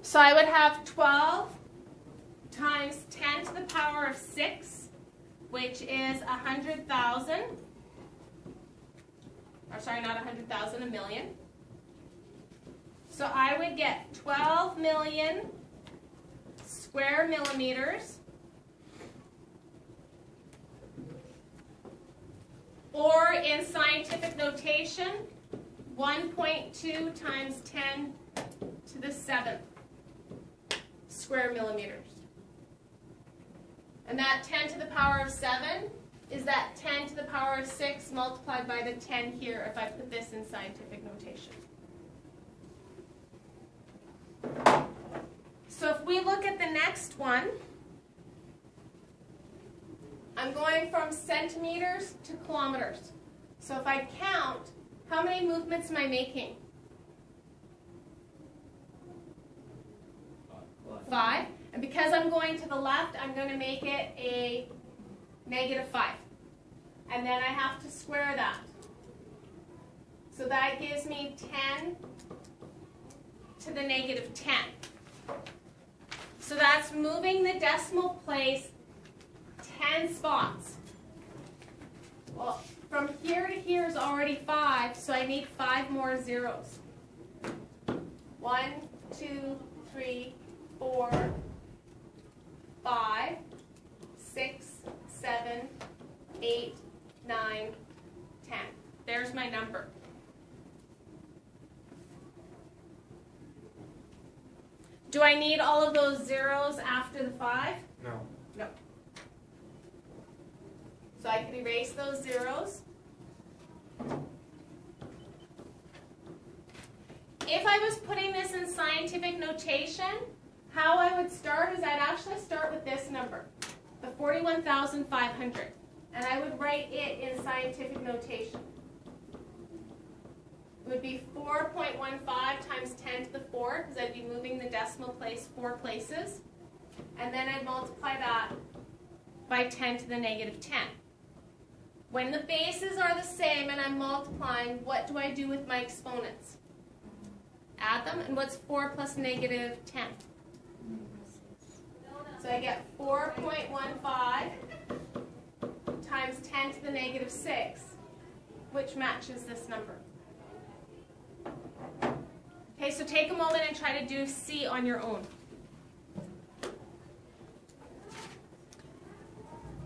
So I would have 12 times 10 to the power of 6, which is 100,000. Or sorry, not 100,000, a million. So I would get 12 million square millimeters, or in scientific notation, 1.2 times 10 to the 7th square millimeters. And that 10 to the power of 7 is that 10 to the power of 6 multiplied by the 10 here if I put this in scientific notation. So if we look at the next one, I'm going from centimeters to kilometers. So if I count, how many movements am I making? 5. And because I'm going to the left, I'm going to make it a -5. And then I have to square that. So that gives me 10 to the -10. So that's moving the decimal place 10 spots. Well, from here to here is already 5, so I need 5 more zeros. 1, 2, 3, 4, 5, 6, 7, 8, 9, 10. There's my number. Do I need all of those zeros after the 5? No. No. So I can erase those zeros. If I was putting this in scientific notation, how I would start is I'd actually start with this number, the 41,500, and I would write it in scientific notation. It would be 4.15 times 10 to the 4, because I'd be moving the decimal place 4 places, and then I'd multiply that by 10 to the -10. When the bases are the same and I'm multiplying, what do I do with my exponents? Add them, and what's 4 plus -10? So I get 4.15 times 10 to the -6, which matches this number. Okay, so take a moment and try to do C on your own.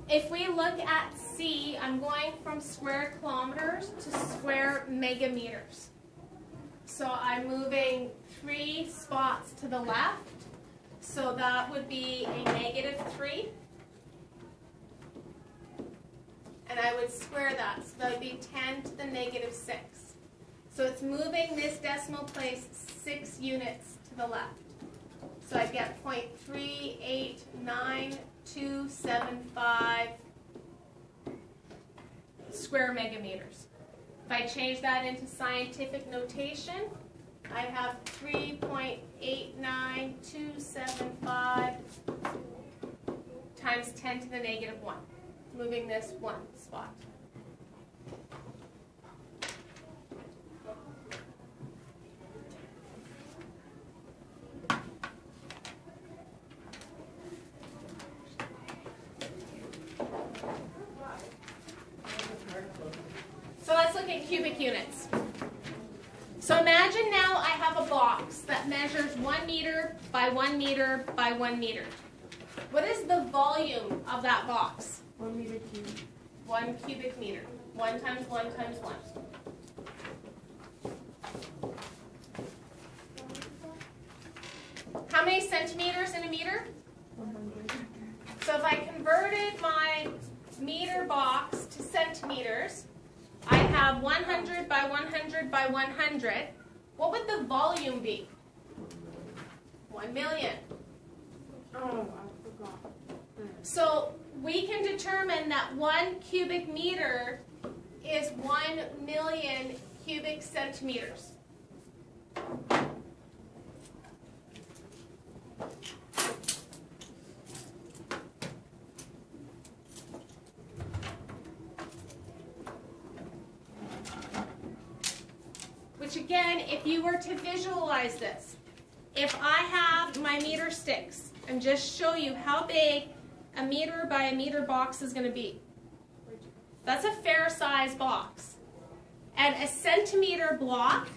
If we look at C, I'm going from square kilometers to square megameters. So I'm moving 3 spots to the left. So that would be a -3. And I would square that. So that would be 10 to the -6. So it's moving this decimal place 6 units to the left. So I get 0.38925 square megameters. If I change that into scientific notation, I have 3.89275 times 10 to the -1, moving this 1 spot. So let's look at cubic units. So imagine now I have a box that measures 1 meter by 1 meter by 1 meter. What is the volume of that box? 1 meter cubed. 1 cubic meter. 1 times 1 times 1. How many centimeters in a meter? 100. So if I converted my meter box to centimeters, I have 100 by 100 by 100. What would the volume be? 1 million. Oh, I forgot. So we can determine that 1 cubic meter is 1 million cubic centimeters. Which again, if you were to visualize this, if I have my meter sticks and just show you how big a meter by a meter box is going to be. That's a fair size box. And a centimeter block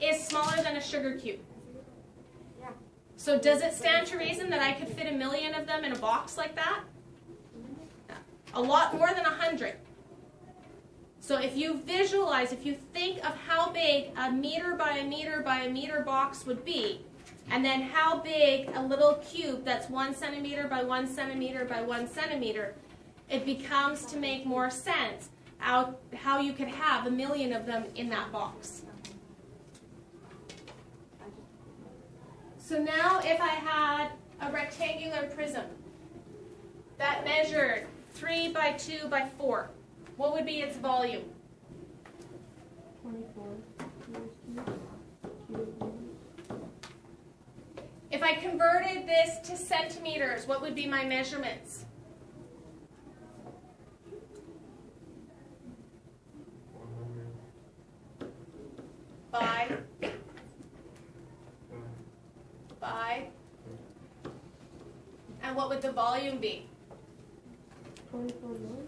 is smaller than a sugar cube. Yeah. So does it stand to reason that I could fit 1 million of them in a box like that? A lot more than 100. So if you visualize, if you think of how big a meter by a meter by a meter box would be, and then how big a little cube that's 1 centimeter by 1 centimeter by 1 centimeter, it becomes to make more sense how you could have 1 million of them in that box. So now if I had a rectangular prism that measured 3 by 2 by 4, what would be its volume? 24. If I converted this to centimeters, what would be my measurements? By? And what would the volume be? 24 million?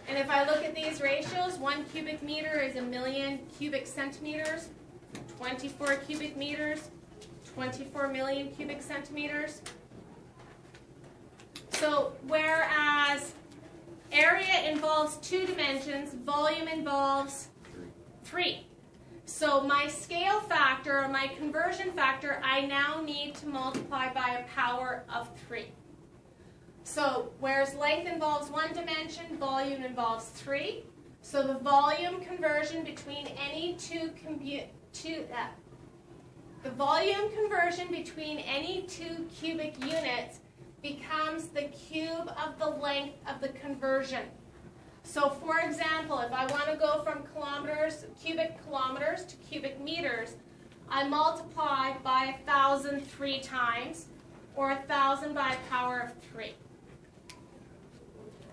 And if I look at these ratios, 1 cubic meter is 1 million cubic centimeters, 24 cubic meters, 24 million cubic centimeters. So whereas area involves 2 dimensions, volume involves 3. So my scale factor, or my conversion factor, I now need to multiply by a power of 3. So whereas length involves 1 dimension, volume involves 3. So the volume conversion between any two cubic units becomes the cube of the length of the conversion. So for example, if I want to go from cubic kilometers to cubic meters, I multiply by 1,000 3 times, or 1,000 by a power of 3.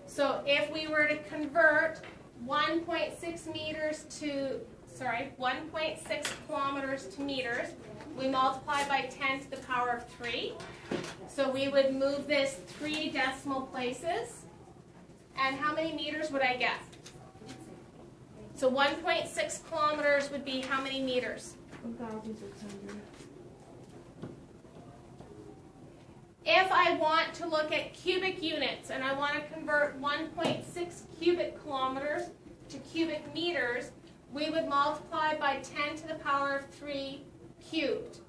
So if we were to convert 1.6 kilometers to meters, we multiply by 10 to the power of 3. So we would move this 3 decimal places. And how many meters would I get? So 1.6 kilometers would be how many meters? 1,600. If I want to look at cubic units and I want to convert 1.6 cubic kilometers to cubic meters, we would multiply by 10 to the power of 3 cubed,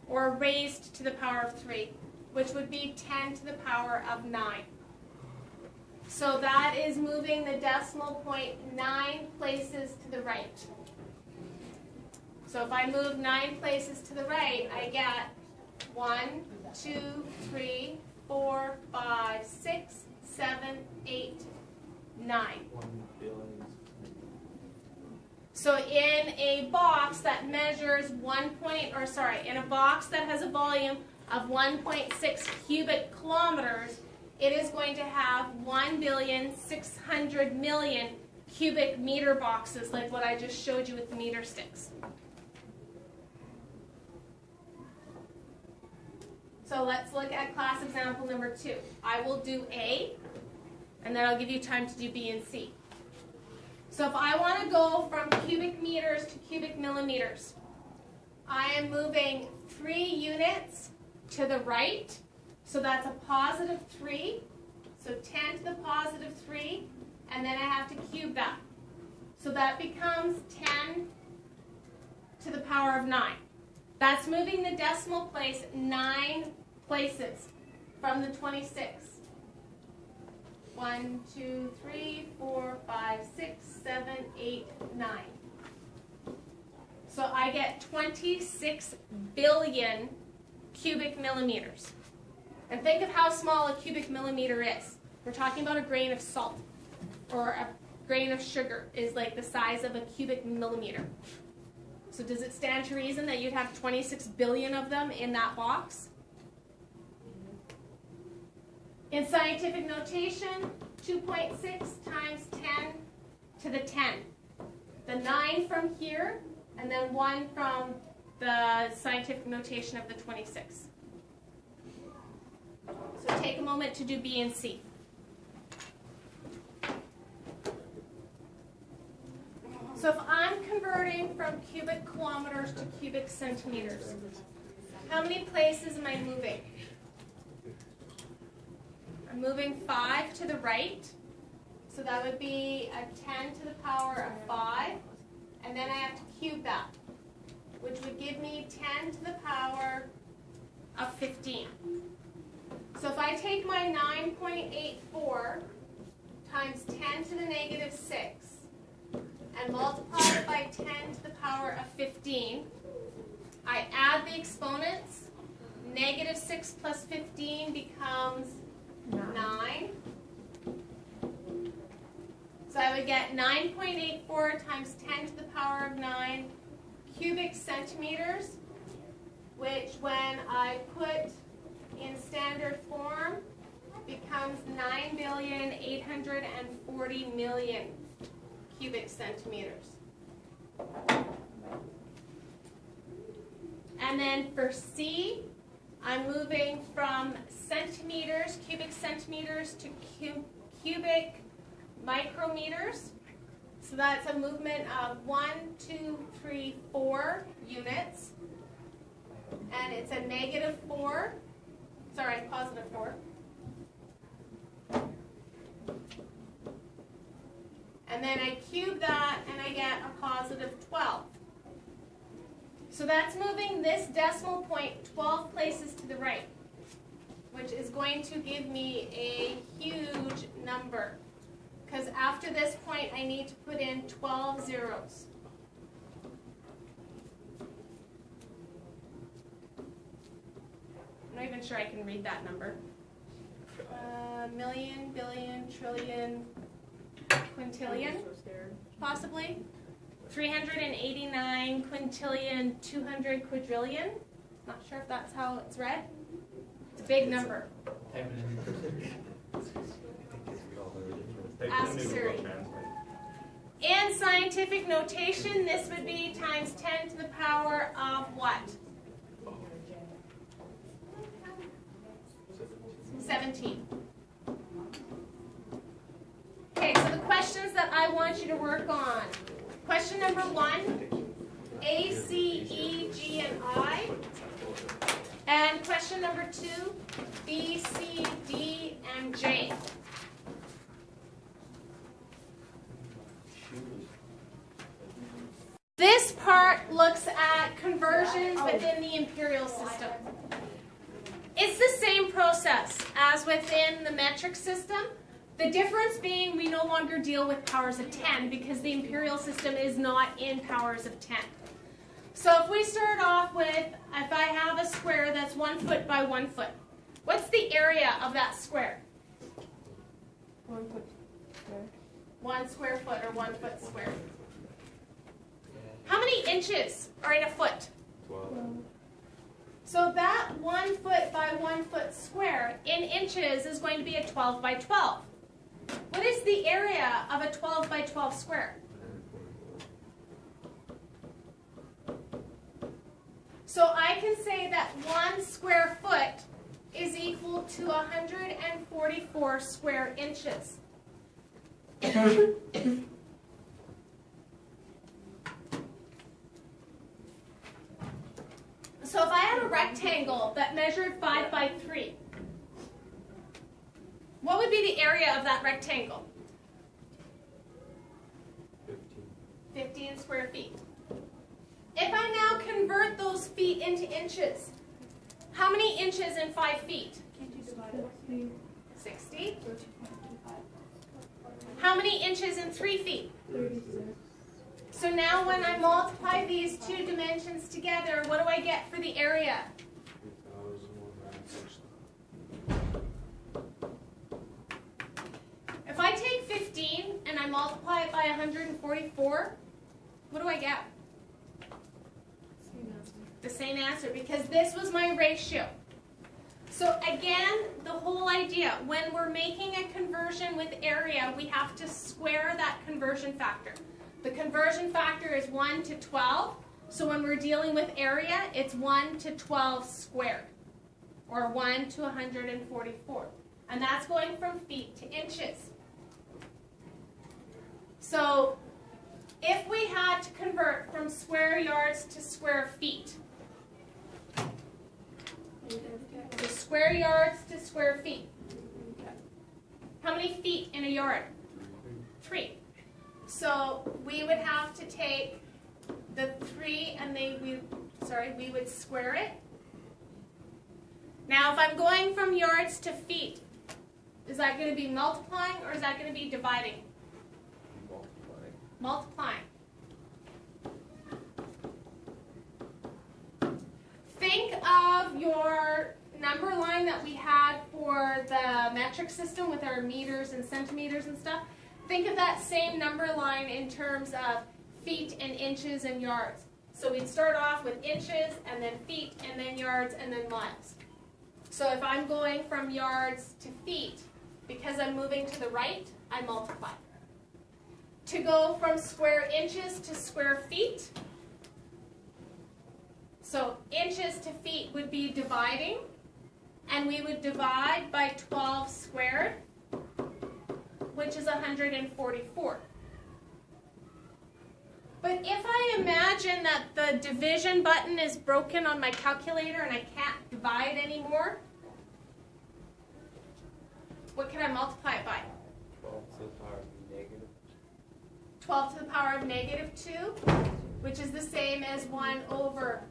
or raised to the power of 3, which would be 10 to the power of 9. So that is moving the decimal point 9 places to the right. So if I move 9 places to the right, I get 1, 2, 3, 4, 5, 6, 7, 8, 9. So in a box that measures in a box that has a volume of 1.6 cubic kilometers, it is going to have 1,600,000,000 cubic meter boxes, like what I just showed you with the meter sticks. So let's look at class example number 2. I will do A, and then I'll give you time to do B and C. So if I want to go from cubic meters to cubic millimeters, I am moving 3 units to the right. So that's a positive 3. So 10 to the positive 3. And then I have to cube that. So that becomes 10 to the power of 9. That's moving the decimal place 9 places from the 26. 1, 2, 3, 4, 5, 6, 7, 8, 9. So I get 26 billion cubic millimeters. And think of how small a cubic millimeter is. We're talking about a grain of salt, or a grain of sugar is like the size of a cubic millimeter. So does it stand to reason that you'd have 26 billion of them in that box? In scientific notation, 2.6 times 10 the 10. The 9 from here, and then 1 from the scientific notation of the 26. So take a moment to do B and C. So if I'm converting from cubic kilometers to cubic centimeters, how many places am I moving? I'm moving 5 to the right. So that would be a 10 to the power of 5. And then I have to cube that, which would give me 10 to the power of 15. So if I take my 9.84 times 10 to the negative 6 and multiply it by 10 to the power of 15, I add the exponents. Negative 6 plus 15 becomes 9. So I would get 9.84 times 10 to the power of 9 cubic centimeters, which when I put in standard form becomes 9,840,000,000 cubic centimeters. And then for C, I'm moving from centimeters, cubic centimeters, to cubic micrometers. So that's a movement of 1, 2, 3, 4 units. And it's a negative 4. Sorry, positive 4. And then I cube that and I get a positive 12. So that's moving this decimal point 12 places to the right, which is going to give me a huge number. Because after this point, I need to put in 12 zeros. I'm not even sure I can read that number. Million, billion, trillion, quintillion, possibly. 389 quintillion, 200 quadrillion. Not sure if that's how it's read. It's a big number. Ask Siri. In scientific notation, this would be times 10 to the power of what? 17. Okay, so the questions that I want you to work on. Question number 1, A, C, E, G, and I. And question number 2, B, C, D, and J. This part looks at conversions within the imperial system. It's the same process as within the metric system. The difference being we no longer deal with powers of 10 because the imperial system is not in powers of 10. So if we start off with, if I have a square that's 1 foot by 1 foot, what's the area of that square? 1 foot square. 1 square foot or 1 foot square. How many inches are in a foot? 12. So that 1 foot by 1 foot square in inches is going to be a 12 by 12. What is the area of a 12 by 12 square? So I can say that 1 square foot is equal to 144 square inches. So if I had a rectangle that measured 5 by 3, what would be the area of that rectangle? 15 square feet. If I now convert those feet into inches, how many inches in 5 feet? 60. How many inches in 3 feet? 36. So now when I multiply these two dimensions together, what do I get for the area? If I take 15 and I multiply it by 144, what do I get? The same answer, because this was my ratio. So again, the whole idea, when we're making a conversion with area, we have to square that conversion. conversion factor. The conversion factor is 1 to 12. So when we're dealing with area, it's 1 to 12 squared, or 1 to 144. And that's going from feet to inches. So if we had to convert from square yards to square feet, so square yards to square feet, how many feet in a yard? 3. So we would have to take the 3 and we would square it. Now if I'm going from yards to feet, is that going to be multiplying or is that going to be dividing? Multiplying. Think of your number line that we had for the metric system with our meters and centimeters and stuff. Think of that same number line in terms of feet and inches and yards. So we'd start off with inches and then feet and then yards and then miles. So if I'm going from yards to feet, because I'm moving to the right, I multiply. To go from square inches to square feet, so inches to feet would be dividing, and we would divide by 12 squared, which is 144. But if I imagine that the division button is broken on my calculator and I can't divide anymore, what can I multiply it by? 12 to the power of negative 2, which is the same as 1 over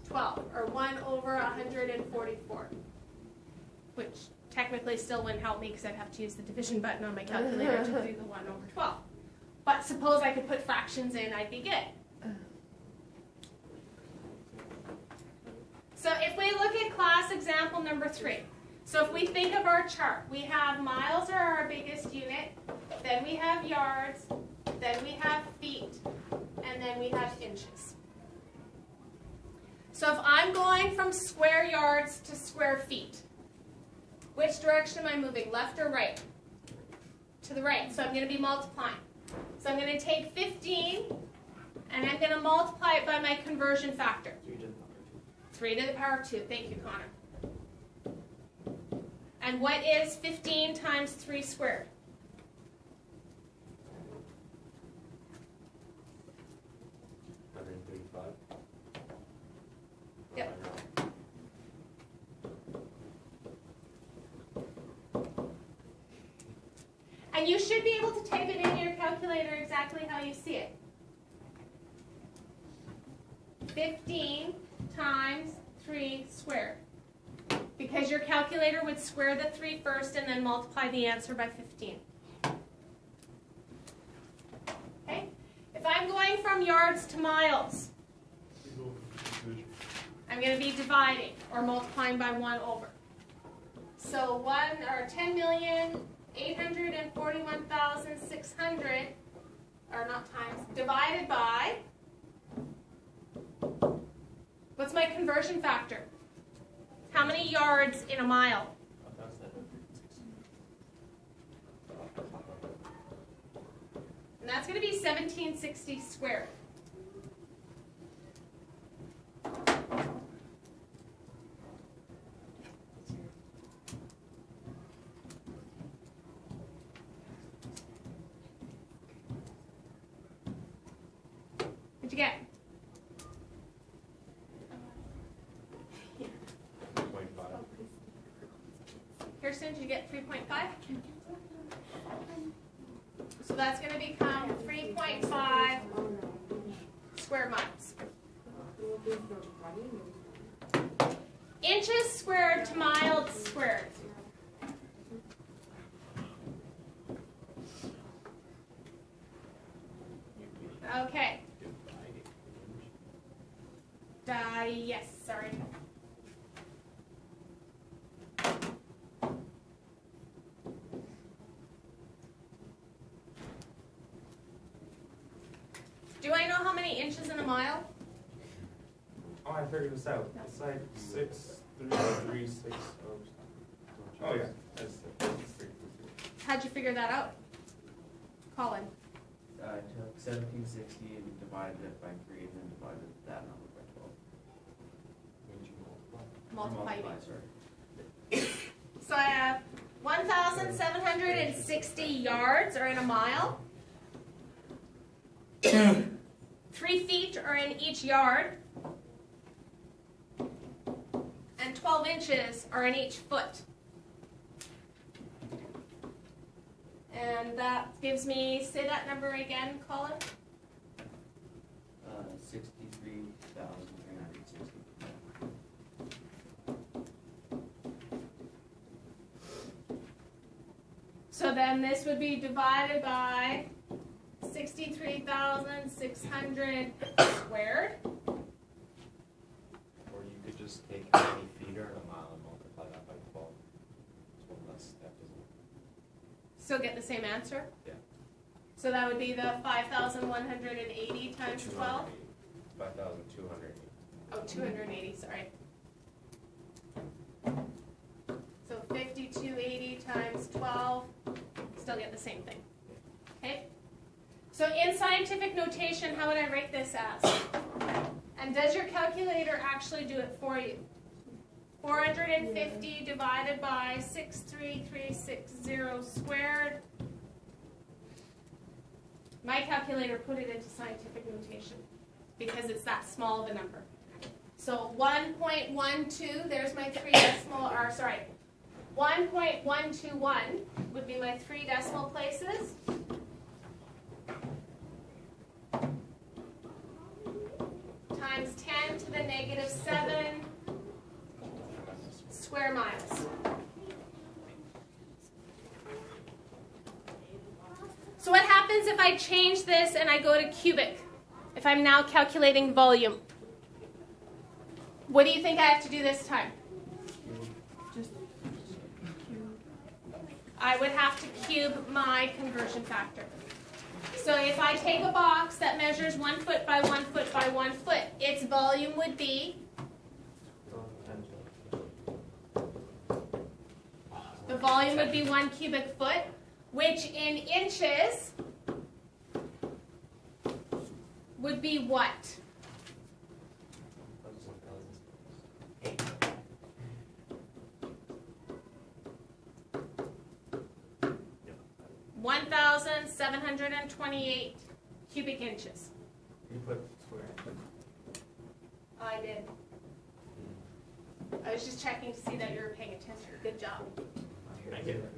12, or 1 over 144, which technically still wouldn't help me because I'd have to use the division button on my calculator to do the 1 over 12. But suppose I could put fractions in, I'd be good. So if we look at class example number 3, so if we think of our chart, we have miles are our biggest unit, then we have yards, then we have feet, and then we have inches. So if I'm going from square yards to square feet, which direction am I moving, left or right? To the right, so I'm going to be multiplying. So I'm going to take 15, and I'm going to multiply it by my conversion factor. 3 to the power of 2. Thank you, Connor. And what is 15 times 3 squared? Yep. And you should be able to type it in your calculator exactly how you see it. 15 times 3 squared. Because your calculator would square the 3 first and then multiply the answer by 15. Okay? If I'm going from yards to miles, I'm going to be dividing or multiplying by 1 over. So 10,841,600, or not times, divided by, what's my conversion factor? How many yards in a mile? And that's going to be 1760 squared. What'd you get? Kirsten, did you get 3.5? So that's going to become 3.5 square miles. Inches squared to miles squared. Okay. Yes, sorry. Do I know how many inches in a mile? Oh, I figured this out. It's like 6, 3, 3, 6. Oh yeah, that's 3. How'd you figure that out? Colin. 1760 and divided it by 3 and then divided that number by 12. Multiply. Sorry. So I have 1,760 yards are in a mile. 3 feet are in each yard. And 12 inches are in each foot. And that gives me, say that number again, Colin. 63,360. So then this would be divided by 63,600 squared. Or you could just take how many feet are in a mile and multiply that by 12. It's one less step, isn't it? Still get the same answer? Yeah. So that would be the 5,180 times 12? 5,280. Oh, 280, sorry. So 5,280 times 12, still get the same thing. Okay? So in scientific notation, how would I write this as? And does your calculator actually do it for you? 450 divided by 63360 squared. My calculator put it into scientific notation because it's that small of a number. So 1.12, there's my 3 decimal, or sorry, 1.121 would be my 3 decimal places. Times 10 to the negative 7 square miles. So what happens if I change this and I go to cubic? If I'm now calculating volume. What do you think I have to do this time? Just I would have to cube my conversion factor. So if I take a box that measures 1 foot by 1 foot by 1 foot, its volume would be, the volume would be 1 cubic foot, which in inches would be what? 1,728 cubic inches. You put square. I did. I was just checking to see that you were paying attention. Good job. I get it.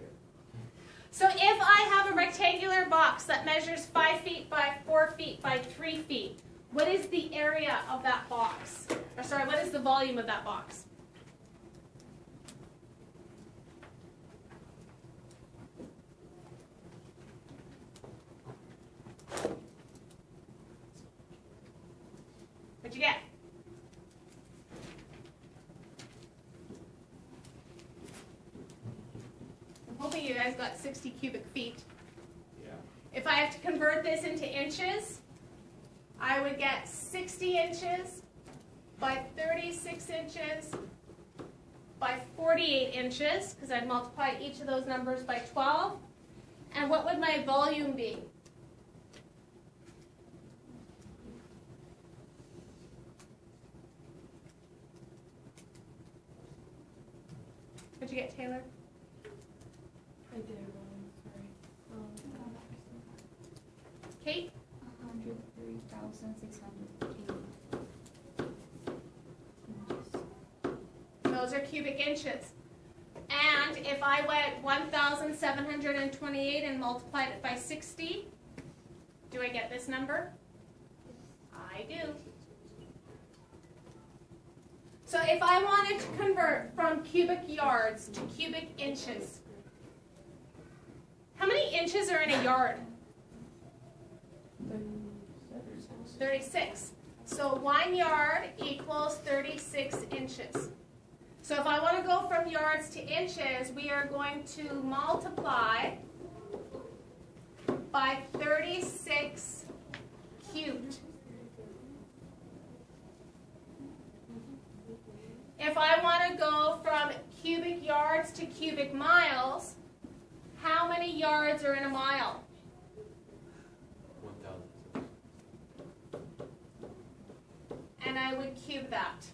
So if I have a rectangular box that measures 5 feet by 4 feet by 3 feet, what is the area of that box? Or sorry, what is the volume of that box? What'd you get? I'm hoping you guys got 60 cubic feet. Yeah. If I have to convert this into inches, I would get 60 inches by 36 inches by 48 inches, because I'd multiply each of those numbers by 12. And what would my volume be? What'd you get, Taylor? I did it wrong, sorry. Kate? 103,680 Those are cubic inches. And if I went 1,728 and multiplied it by 60, do I get this number? I do. So if I wanted to convert from cubic yards to cubic inches, how many inches are in a yard? 36. So 1 yard equals 36 inches. So if I want to go from yards to inches, we are going to multiply by 36 cubed. If I want to go from cubic yards to cubic miles, how many yards are in a mile? 1,000. I would cube that.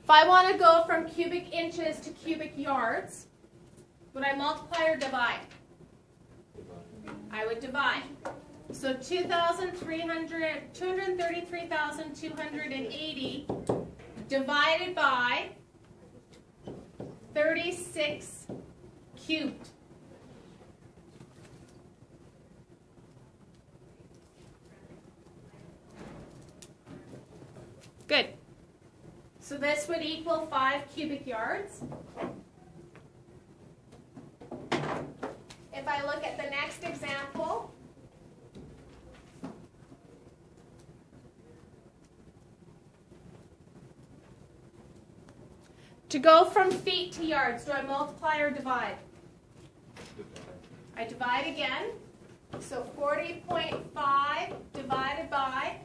If I want to go from cubic inches to cubic yards, would I multiply or divide? I would divide. So 233,280 divided by 36 cubed. Good. So this would equal 5 cubic yards. If I look at the next example, to go from feet to yards, do I multiply or divide? I divide again. So 40.5 divided by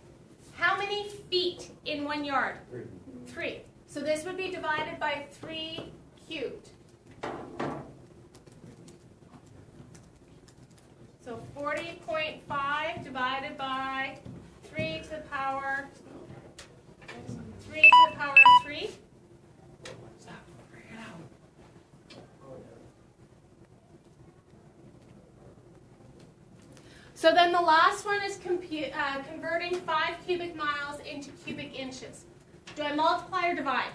how many feet in 1 yard? 3. So this would be divided by 3 cubed. So 40.5 divided by 3 to the power 3. So then the last one is converting 5 cubic miles into cubic inches. Do I multiply or divide?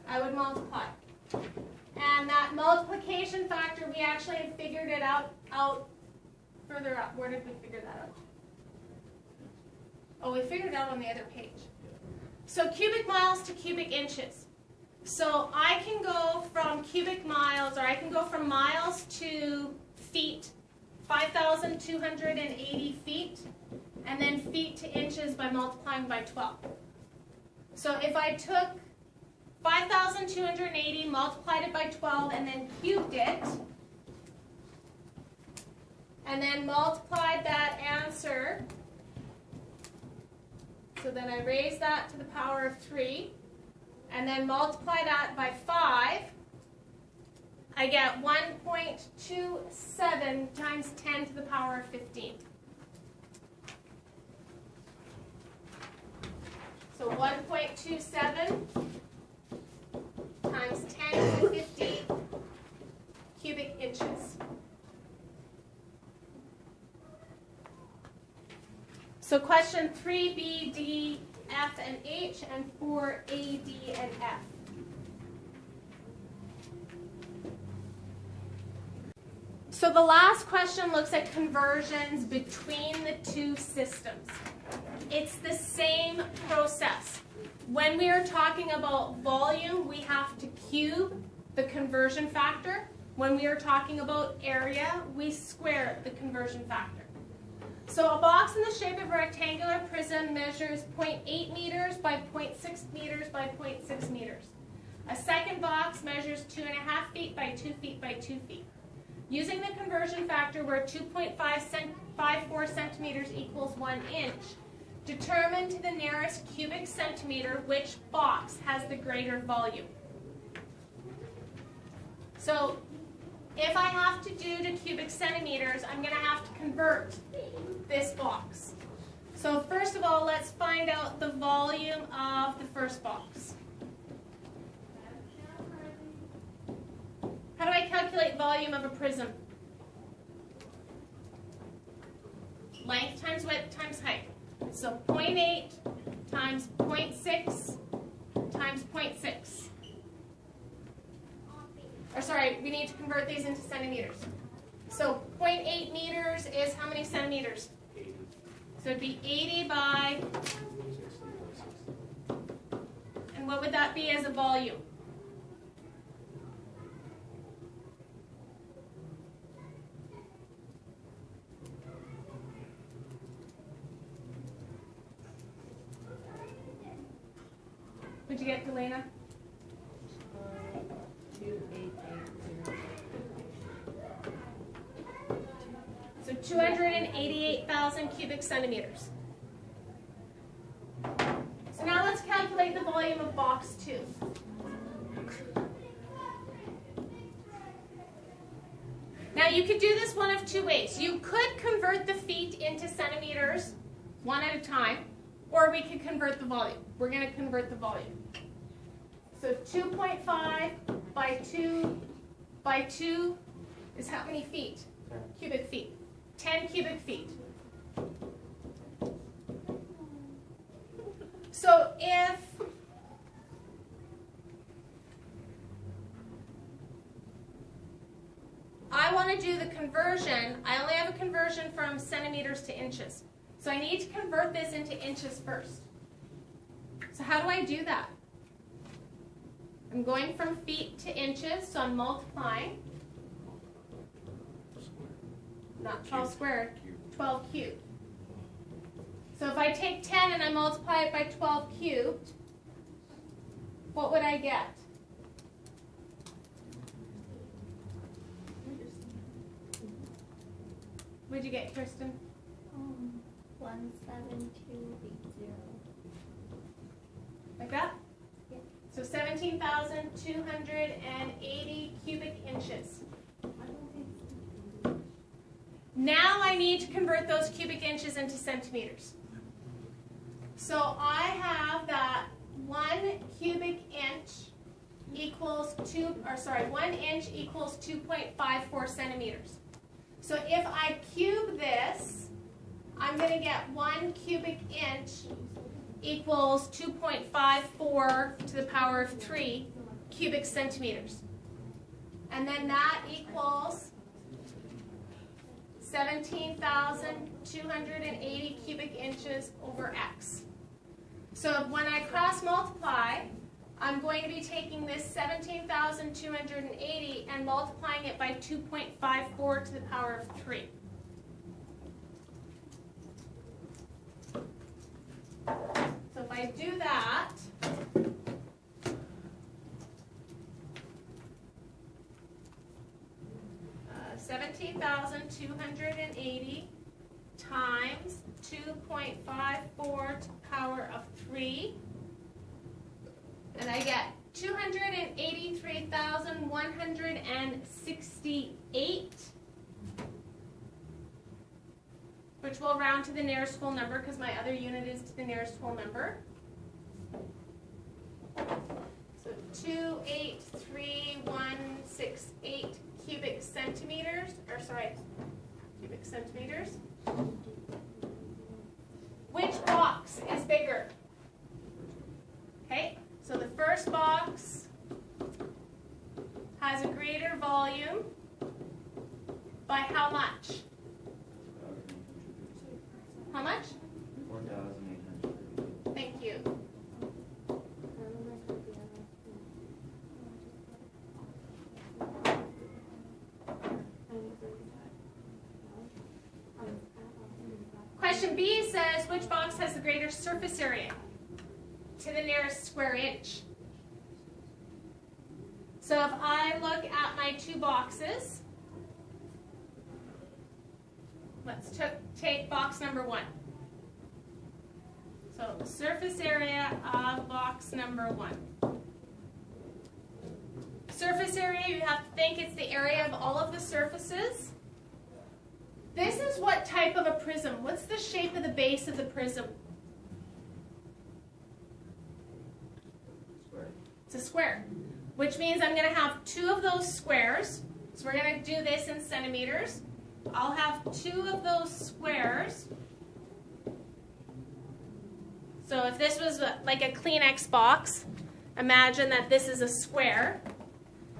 I would multiply. And that multiplication factor, we actually had figured it out further up. Where did we figure that out? Oh, we figured it out on the other page. So cubic miles to cubic inches. So I can go from cubic miles, or I can go from miles to feet, 5,280 feet, and then feet to inches by multiplying by 12. So if I took 5,280, multiplied it by 12, and then cubed it, and then multiplied that answer, so then I raise that to the power of 3, and then multiply that by 5, I get 1.27 times 10 to the power of 15. So 1.27 times 10 to the 15 cubic inches. So question 3B, D, F, and H, and 4A, D, and F. So the last question looks at conversions between the two systems. It's the same process. When we are talking about volume, we have to cube the conversion factor. When we are talking about area, we square the conversion factor. So a box in the shape of a rectangular prism measures 0.8 meters by 0.6 meters by 0.6 meters. A second box measures 2.5 feet by 2 feet by 2 feet. Using the conversion factor where 2.54 centimeters equals 1 inch, determine to the nearest cubic centimeter which box has the greater volume. So if I have to do to cubic centimeters, I'm going to have to convert this box. So first of all, let's find out the volume of the first box. How do I calculate volume of a prism? Length times width times height. So 0.8 times 0.6 times 0.6. Or sorry, we need to convert these into centimeters. So 0.8 meters is how many centimeters? 80. So it'd be 80 by, and what would that be as a volume? What'd you get, Delana? 2880. So 288,000 cubic centimeters. So now let's calculate the volume of box 2. Now Now you could do this one of two ways. You could convert the feet into centimeters one at a time, or we could convert the volume. We're going to convert the volume. So 2.5 by 2 by 2 is how many feet? Cubic feet. 10 cubic feet. So if I want to do the conversion, I only have a conversion from centimeters to inches. So I need to convert this into inches first. So how do I do that? I'm going from feet to inches, so I'm multiplying. Not 12 squared, 12 cubed. So if I take 10 and I multiply it by 12 cubed, what would I get? What did you get, Kristen? 17280. Like that? Yeah. So 17,280 cubic inches. Now I need to convert those cubic inches into centimeters. So I have that 1 cubic inch equals 1 inch equals 2.54 centimeters. So if I cube this, I'm going to get 1 cubic inch equals 2.54 to the power of 3 cubic centimeters. And then that equals 17,280 cubic inches over x. So when I cross multiply, I'm going to be taking this 17,280 and multiplying it by 2.54 to the power of 3. So if I do that, 17,280 times 2.54 to the power of 3, and I get 283,168, which will round to the nearest whole number because my other unit is to the nearest whole number. So 283,168 cubic centimeters. Which box is bigger? Okay, so the first box has a greater volume by how much? How much? 4,800. Thank you. Question B says, which box has the greater surface area to the nearest square inch? So if I look at my two boxes, let's take box number 1. So the surface area of box number 1. Surface area, you have to think it's the area of all of the surfaces. This is what type of a prism? What's the shape of the base of the prism? Square. It's a square, which means I'm going to have 2 of those squares. So we're going to do this in centimeters. I'll have 2 of those squares. So if this was like a Kleenex box, imagine that this is a square.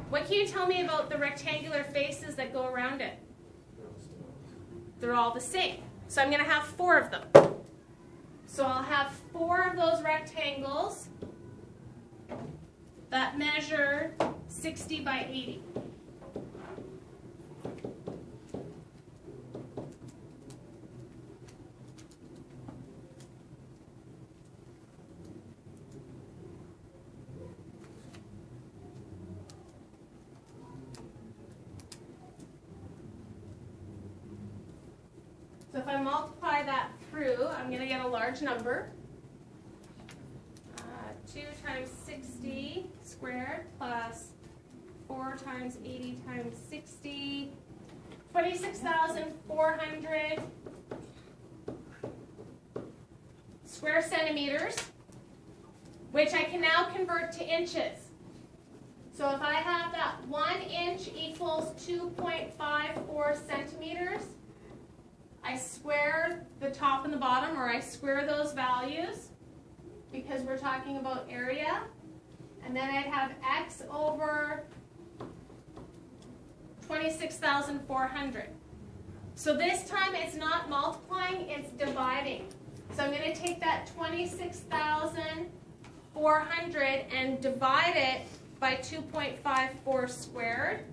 What can you tell me about the rectangular faces that go around it? They're all the same. So I'm going to have 4 of them. So I'll have 4 of those rectangles that measure 60 by 80. So if I multiply that through, I'm going to get a large number. 2 times 60 squared plus 4 times 80 times 60 26,400 square centimeters, which I can now convert to inches. So if I have that 1 inch equals 2.54 centimeters, I square the top and the bottom, or I square those values because we're talking about area. And then I'd have x over 26,400. So this time it's not multiplying, it's dividing. So I'm going to take that 26,400 and divide it by 2.54 squared.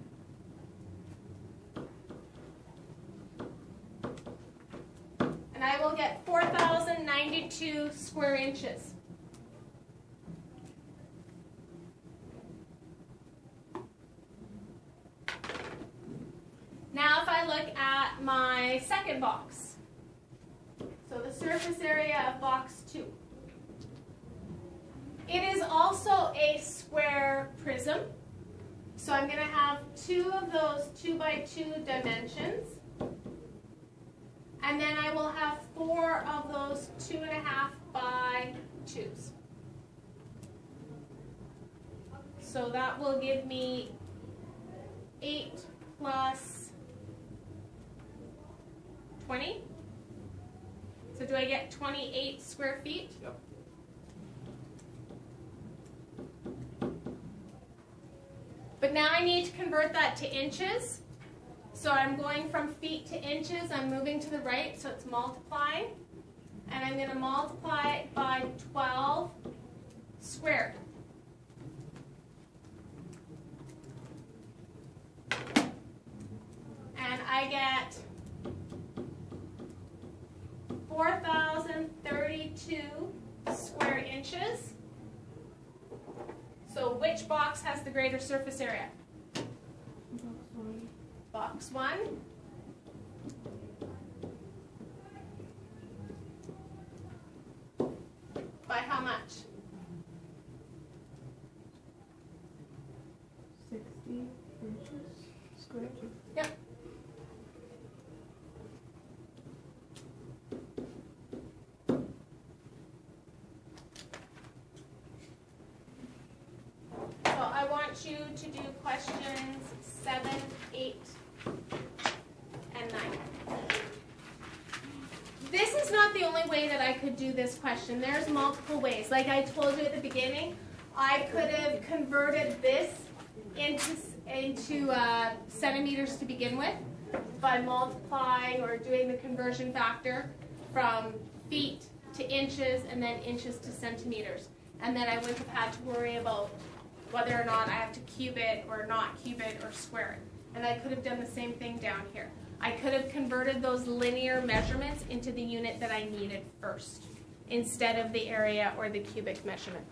And I will get 4,092 square inches. Now if I look at my second box, so the surface area of box 2. It is also a square prism, so I'm going to have 2 of those 2 by 2 dimensions, and then I will have 4 of those 2.5 by 2s. So that will give me 8 plus 20. So do I get 28 square feet? Yep. But now I need to convert that to inches. So I'm going from feet to inches. I'm moving to the right, so it's multiplying. And I'm going to multiply it by 12 squared. And I get 4,032 square inches. So which box has the greater surface area? Box 1. By how much? 60 inches square. Yep. So I want you to do questions 7, 8, and 9. This is not the only way that I could do this question. There's multiple ways. Like I told you at the beginning, I could have converted this into centimeters to begin with by multiplying or doing the conversion factor from feet to inches and then inches to centimeters. And then I wouldn't have had to worry about whether or not I have to cube it or not cube it or square it. And I could have done the same thing down here. I could have converted those linear measurements into the unit that I needed first, instead of the area or the cubic measurement.